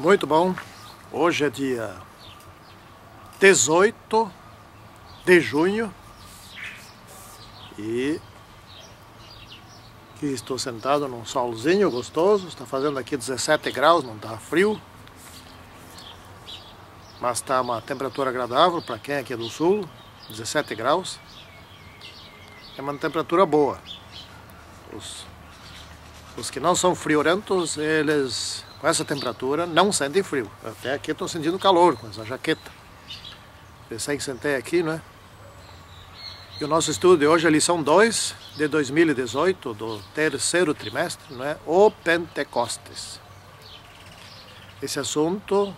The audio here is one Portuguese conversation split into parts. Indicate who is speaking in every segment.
Speaker 1: Muito bom. Hoje é dia 18 de junho e aqui estou sentado num solzinho gostoso. Está fazendo aqui 17 graus, não está frio, mas está uma temperatura agradável para quem é aqui do sul. 17 graus é uma temperatura boa. Os que não são friorentos, eles com essa temperatura não sentem frio. Até aqui estou sentindo calor com essa jaqueta. Recém sentei aqui, né? E o nosso estudo de hoje é a lição 2 de 2018, do terceiro trimestre, né? O Pentecostes. Esse assunto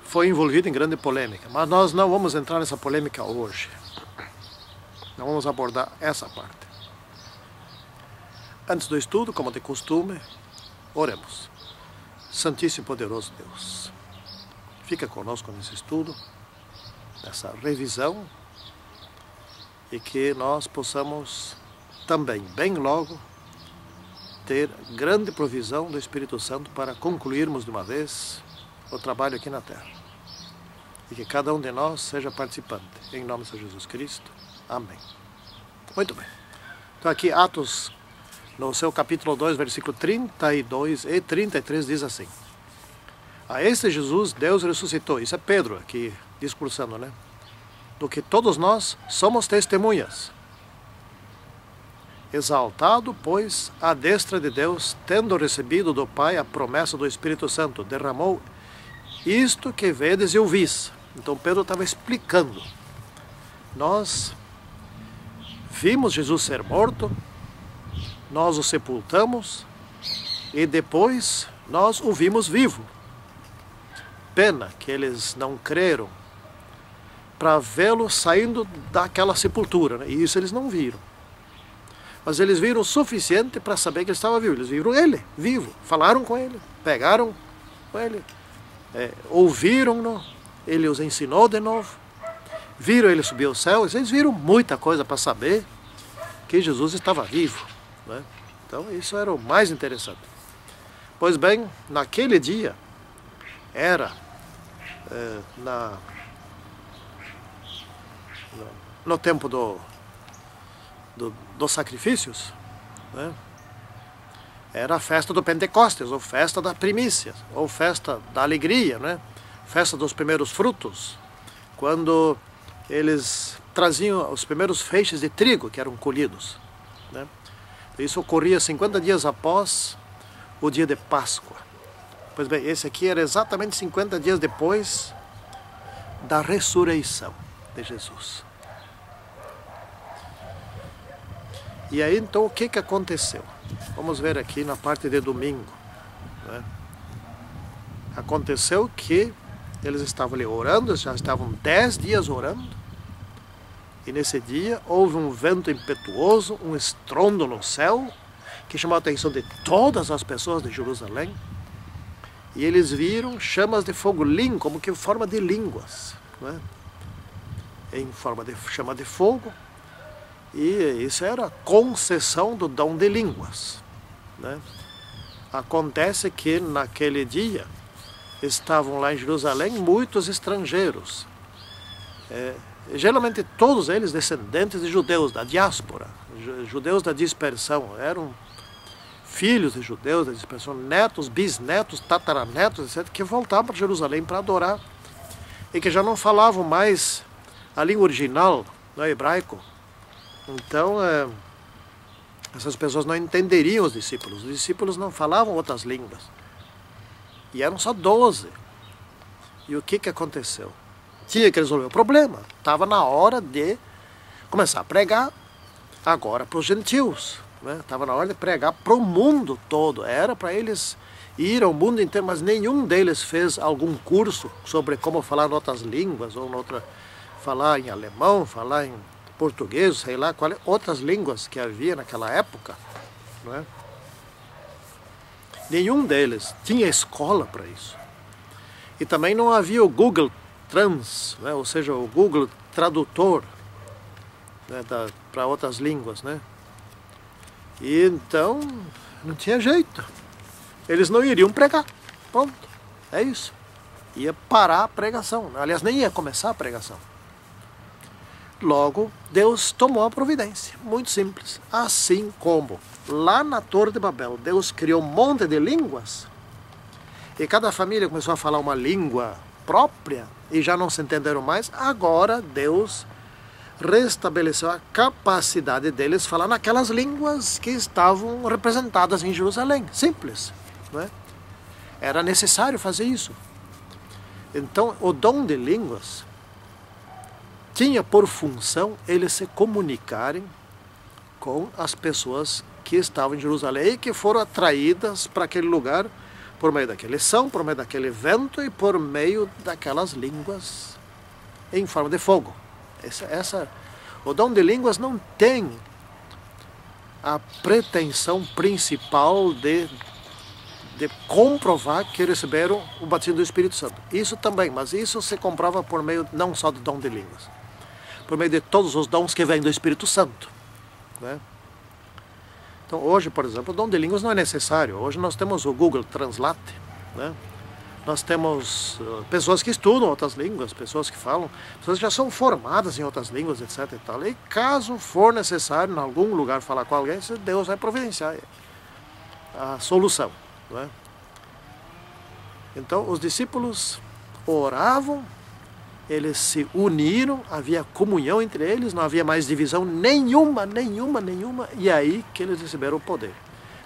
Speaker 1: foi envolvido em grande polêmica, mas nós não vamos entrar nessa polêmica hoje. Não vamos abordar essa parte. Antes do estudo, como de costume, oremos. Santíssimo e poderoso Deus, fica conosco nesse estudo, nessa revisão, e que nós possamos também, bem logo, ter grande provisão do Espírito Santo para concluirmos de uma vez o trabalho aqui na Terra. E que cada um de nós seja participante. Em nome de Jesus Cristo. Amém. Muito bem. Então aqui Atos, no seu capítulo 2, versículo 32 e 33, diz assim: a este Jesus Deus ressuscitou. Isso é Pedro aqui discursando, né? Do que todos nós somos testemunhas. Exaltado, pois, à destra de Deus, tendo recebido do Pai a promessa do Espírito Santo, derramou isto que vedes e ouvis. Então Pedro estava explicando. Nós vimos Jesus ser morto, nós o sepultamos e depois nós o vimos vivo. Pena que eles não creram para vê-lo saindo daquela sepultura, né? E isso eles não viram. Mas eles viram o suficiente para saber que ele estava vivo. Eles viram ele vivo, falaram com ele, pegaram com ele, ouviram-no, ele os ensinou de novo, viram ele subir ao céu. Eles viram muita coisa para saber que Jesus estava vivo, né? Então isso era o mais interessante. Pois bem, naquele dia era no tempo dos sacrifícios, né? Era a festa do Pentecostes, ou festa da primícia, ou festa da alegria, né? Festa dos primeiros frutos, quando eles traziam os primeiros feixes de trigo que eram colhidos, né? Isso ocorria 50 dias após o dia de Páscoa. Pois bem, esse aqui era exatamente 50 dias depois da ressurreição de Jesus. E aí então o que aconteceu? Vamos ver aqui na parte de domingo, né? Aconteceu que eles estavam ali orando, já estavam 10 dias orando, e nesse dia houve um vento impetuoso, um estrondo no céu, que chamou a atenção de todas as pessoas de Jerusalém, e eles viram chamas de fogo, como que em forma de línguas, né? Em forma de chama de fogo. E isso era a concessão do dom de línguas, né? Acontece que naquele dia estavam lá em Jerusalém muitos estrangeiros, geralmente todos eles descendentes de judeus da diáspora, judeus da dispersão, eram filhos de judeus da dispersão, netos, bisnetos, tataranetos, etc., que voltavam para Jerusalém para adorar, e que já não falavam mais a língua original, no hebraico. Então, essas pessoas não entenderiam os discípulos não falavam outras línguas, e eram só 12. E o que aconteceu? Tinha que resolver o problema, estava na hora de começar a pregar agora para os gentios, né? Estava na hora de pregar para o mundo todo, era para eles ir ao mundo inteiro, mas nenhum deles fez algum curso sobre como falar em outras línguas, ou falar em alemão, falar em português, sei lá, outras línguas que havia naquela época, né? Nenhum deles tinha escola para isso. E também não havia o Google Trans, né? Ou seja, o Google Tradutor, né? Para outras línguas, né? E então não tinha jeito. Eles não iriam pregar. Pronto, é isso. Ia parar a pregação. Aliás, nem ia começar a pregação. Logo, Deus tomou a providência. Muito simples. Assim como lá na Torre de Babel, Deus criou um monte de línguas, e cada família começou a falar uma língua própria, e já não se entenderam mais, agora Deus restabeleceu a capacidade deles falar naquelas línguas que estavam representadas em Jerusalém. Simples, não é? Era necessário fazer isso. Então, o dom de línguas tinha por função eles se comunicarem com as pessoas que estavam em Jerusalém e que foram atraídas para aquele lugar por meio daquele som, por meio daquele vento e por meio daquelas línguas em forma de fogo. O dom de línguas não tem a pretensão principal de comprovar que receberam o batismo do Espírito Santo. Isso também, mas isso se comprova por meio não só do dom de línguas, por meio de todos os dons que vêm do Espírito Santo, né? Então hoje, por exemplo, o dom de línguas não é necessário. Hoje nós temos o Google Translate, né? Nós temos pessoas que estudam outras línguas, pessoas que falam, pessoas que já são formadas em outras línguas, etc. E tal. E caso for necessário, em algum lugar, falar com alguém, Deus vai providenciar a solução, não é? Então, os discípulos oravam, eles se uniram, havia comunhão entre eles, não havia mais divisão nenhuma, e aí que eles receberam o poder.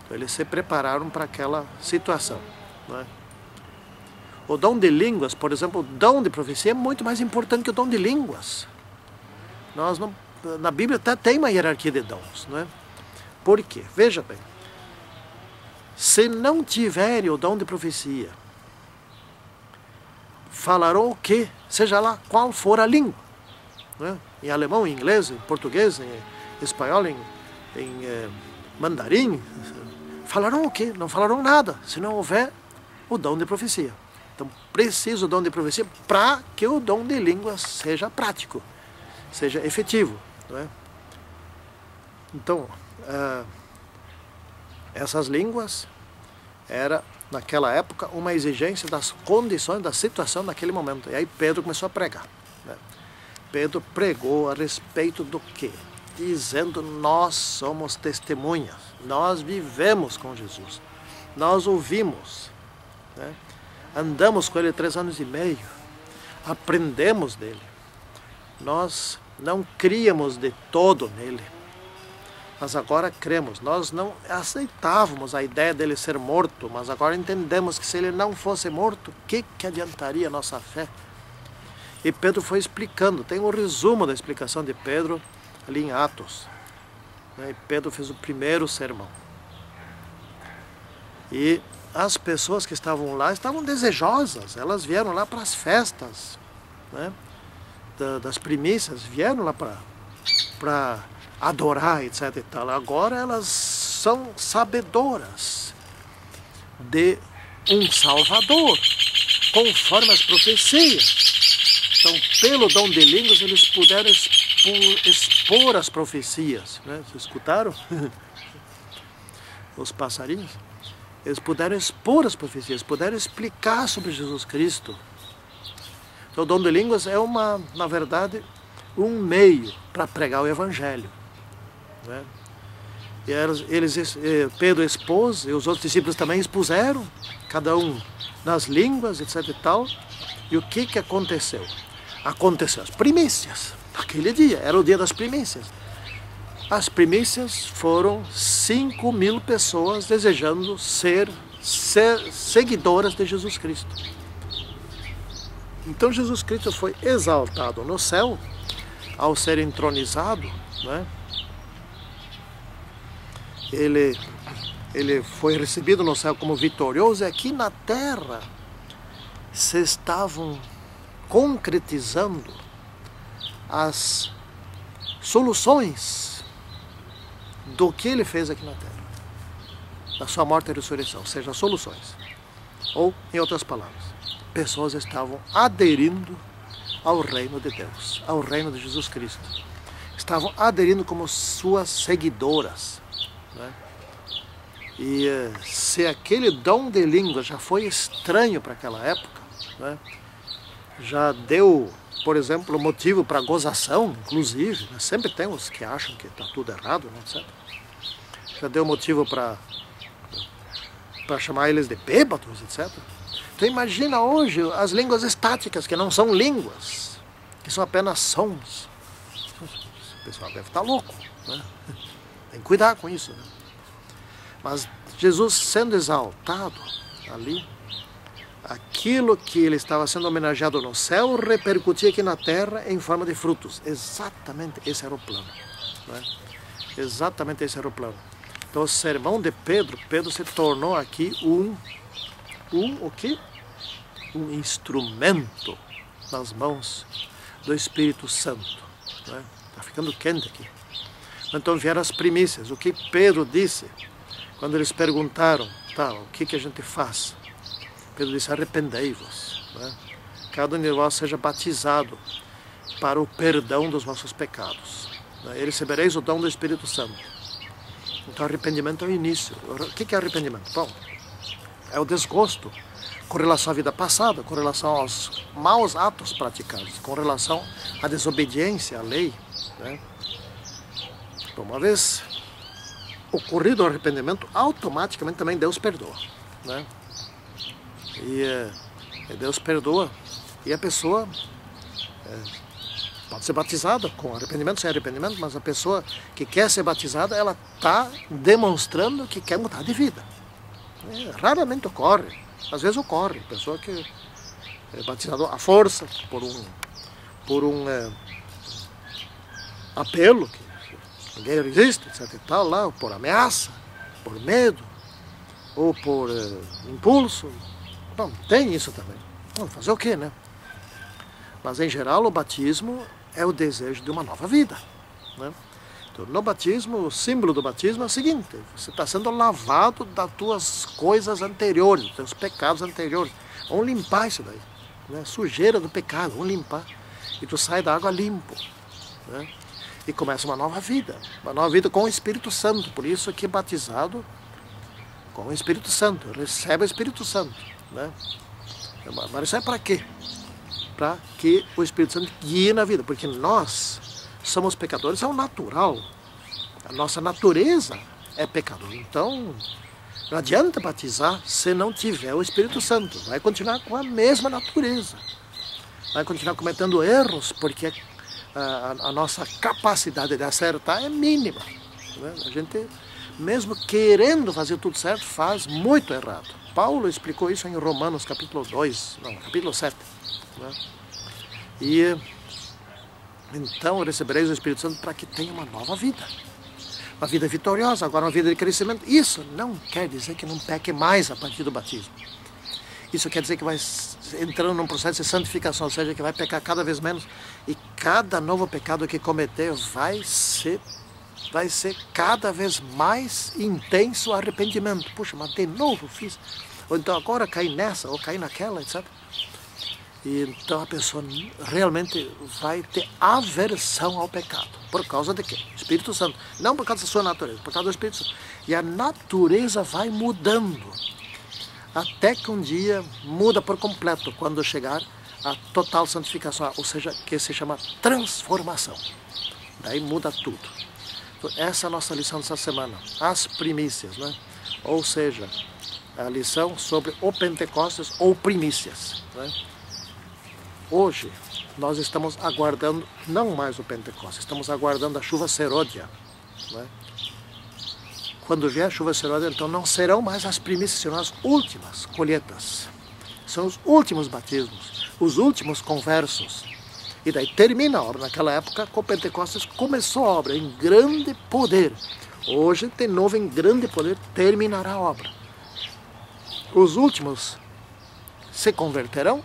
Speaker 1: Então, eles se prepararam para aquela situação, não é? O dom de línguas, por exemplo, o dom de profecia é muito mais importante que o dom de línguas. Na Bíblia até tem uma hierarquia de dons, não é? Por quê? Veja bem, se não tiverem o dom de profecia, falarão o quê? Seja lá qual for a língua, né? Em alemão, em inglês, em português, em espanhol, em mandarim, falarão o quê? Não falarão nada, se não houver o dom de profecia. Então, precisa o dom de profecia para que o dom de línguas seja prático, seja efetivo, não é? Então, essas línguas era, naquela época, uma exigência das condições, da situação naquele momento. E aí Pedro começou a pregar, né? Pedro pregou a respeito do quê? Dizendo, nós somos testemunhas, nós vivemos com Jesus, nós ouvimos, né? Andamos com ele 3 anos e meio, aprendemos dele, nós não críamos de todo nele, mas agora cremos. Nós não aceitávamos a ideia dele ser morto, mas agora entendemos que se ele não fosse morto, o que adiantaria a nossa fé? E Pedro foi explicando, tem um resumo da explicação de Pedro ali em Atos, né? E Pedro fez o primeiro sermão. E as pessoas que estavam lá estavam desejosas, elas vieram lá para as festas, né? Das primícias, vieram lá para adorar, etc. e tal. Agora elas são sabedoras de um Salvador, conforme as profecias. Então, pelo dom de línguas, eles puderam expor as profecias, né? Vocês escutaram? Os passarinhos? Eles puderam expor as profecias, puderam explicar sobre Jesus Cristo. Então, o dom de línguas é na verdade, um meio para pregar o Evangelho, né? E Pedro expôs, e os outros discípulos também expuseram, cada um nas línguas, etc. e tal. E o que aconteceu? Aconteceu as primícias. Aquele dia, era o dia das primícias. As primícias foram 5.000 pessoas desejando ser seguidoras de Jesus Cristo. Então Jesus Cristo foi exaltado no céu ao ser entronizado, né? Ele foi recebido no céu como vitorioso, e aqui na terra se estavam concretizando as soluções do que ele fez aqui na terra, da sua morte e ressurreição, ou seja, as soluções. Ou, em outras palavras, pessoas estavam aderindo ao reino de Deus, ao reino de Jesus Cristo. Estavam aderindo como suas seguidoras, né? E se aquele dom de língua já foi estranho para aquela época, né? Já deu, por exemplo, motivo para gozação, inclusive, né? Sempre tem os que acham que está tudo errado, né? Etc. Já deu motivo para chamar eles de bêbados, etc. Então imagina hoje as línguas estáticas, que não são línguas, que são apenas sons. O pessoal deve estar louco, né? Tem que cuidar com isso, né? Mas Jesus sendo exaltado ali, aquilo que ele estava sendo homenageado no céu repercutia aqui na terra em forma de frutos. Exatamente esse era o plano, né? Exatamente esse era o plano. Então o sermão de Pedro, Pedro se tornou aqui o quê? Um instrumento nas mãos do Espírito Santo, né? Está ficando quente aqui. Então vieram as primícias. O que Pedro disse quando eles perguntaram, tá, o que a gente faz? Pedro disse, arrependei-vos, né? Cada um de vós seja batizado para o perdão dos vossos pecados, né? E recebereis o dom do Espírito Santo. Então arrependimento é o início. O que é arrependimento? Bom, é o desgosto com relação à vida passada, com relação aos maus atos praticados, com relação à desobediência à lei, né? Então, uma vez ocorrido o arrependimento, automaticamente também Deus perdoa, né? E Deus perdoa, e a pessoa pode ser batizada com arrependimento, sem arrependimento, mas a pessoa que quer ser batizada, ela está demonstrando que quer mudar de vida. Raramente ocorre, às vezes ocorre, pessoa que é batizada à força, por um apelo, que ninguém resiste, etc e tal, lá, por ameaça, por medo, ou por impulso. Bom, tem isso também. Vamos fazer o quê, né? Mas, em geral, o batismo é o desejo de uma nova vida, né? Então, no batismo, o símbolo do batismo é o seguinte, você está sendo lavado das tuas coisas anteriores, dos teus pecados anteriores. Vamos limpar isso daí, né? Sujeira do pecado, vamos limpar. E tu sai da água limpo, né? E começa uma nova vida com o Espírito Santo. Por isso que batizado com o Espírito Santo, recebe o Espírito Santo, né? Mas isso é para quê? Para que o Espírito Santo guie na vida, porque nós somos pecadores, é o natural. A nossa natureza é pecador. Então, não adianta batizar se não tiver o Espírito Santo. Vai continuar com a mesma natureza. Vai continuar cometendo erros, porque a nossa capacidade de acertar é mínima, né? A gente, mesmo querendo fazer tudo certo, faz muito errado. Paulo explicou isso em Romanos capítulo 7. Né? E então recebereis o Espírito Santo para que tenha uma nova vida. Uma vida vitoriosa, agora uma vida de crescimento. Isso não quer dizer que não peque mais a partir do batismo. Isso quer dizer que vai entrando num processo de santificação, ou seja, que vai pecar cada vez menos. E cada novo pecado que cometer vai ser cada vez mais intenso o arrependimento. Puxa, mas de novo fiz. Ou então agora caí nessa, ou caí naquela, etc. E então a pessoa realmente vai ter aversão ao pecado. Por causa de quê? Espírito Santo. Não por causa da sua natureza, por causa do Espírito Santo. E a natureza vai mudando. Até que um dia muda por completo, quando chegar a total santificação, ou seja, que se chama transformação. Daí muda tudo. Então, essa é a nossa lição dessa semana, as primícias, né? Ou seja, a lição sobre o Pentecostes ou primícias, né? Hoje, nós estamos aguardando, não mais o Pentecostes, estamos aguardando a chuva serôdia, né? Quando vier a chuva serôdia, então não serão mais as primícias, serão as últimas colheitas. São os últimos batismos, os últimos conversos. E daí termina a obra. Naquela época, com o Pentecostes, começou a obra em grande poder. Hoje, de novo, em grande poder, terminará a obra. Os últimos se converterão.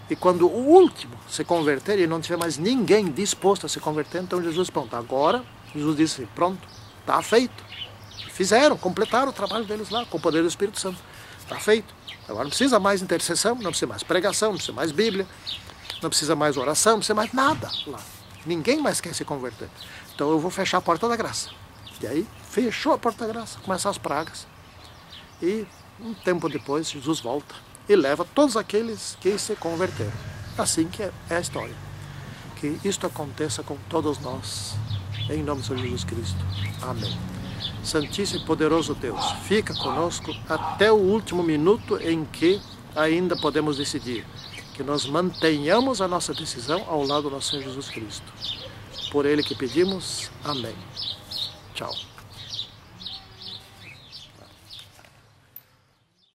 Speaker 1: E quando o último se converter e não tiver mais ninguém disposto a se converter, então Jesus, pronto, agora, Jesus disse, pronto, está feito. Fizeram, completaram o trabalho deles lá, com o poder do Espírito Santo. Está feito. Agora não precisa mais intercessão, não precisa mais pregação, não precisa mais Bíblia, não precisa mais oração, não precisa mais nada lá. Ninguém mais quer se converter. Então eu vou fechar a porta da graça. E aí fechou a porta da graça, começam as pragas. E um tempo depois Jesus volta e leva todos aqueles que se converteram. Assim que é a história. Que isto aconteça com todos nós. Em nome do Senhor Jesus Cristo. Amém. Santíssimo e poderoso Deus, fica conosco até o último minuto em que ainda podemos decidir. Que nós mantenhamos a nossa decisão ao lado do nosso Senhor Jesus Cristo. Por Ele que pedimos. Amém. Tchau.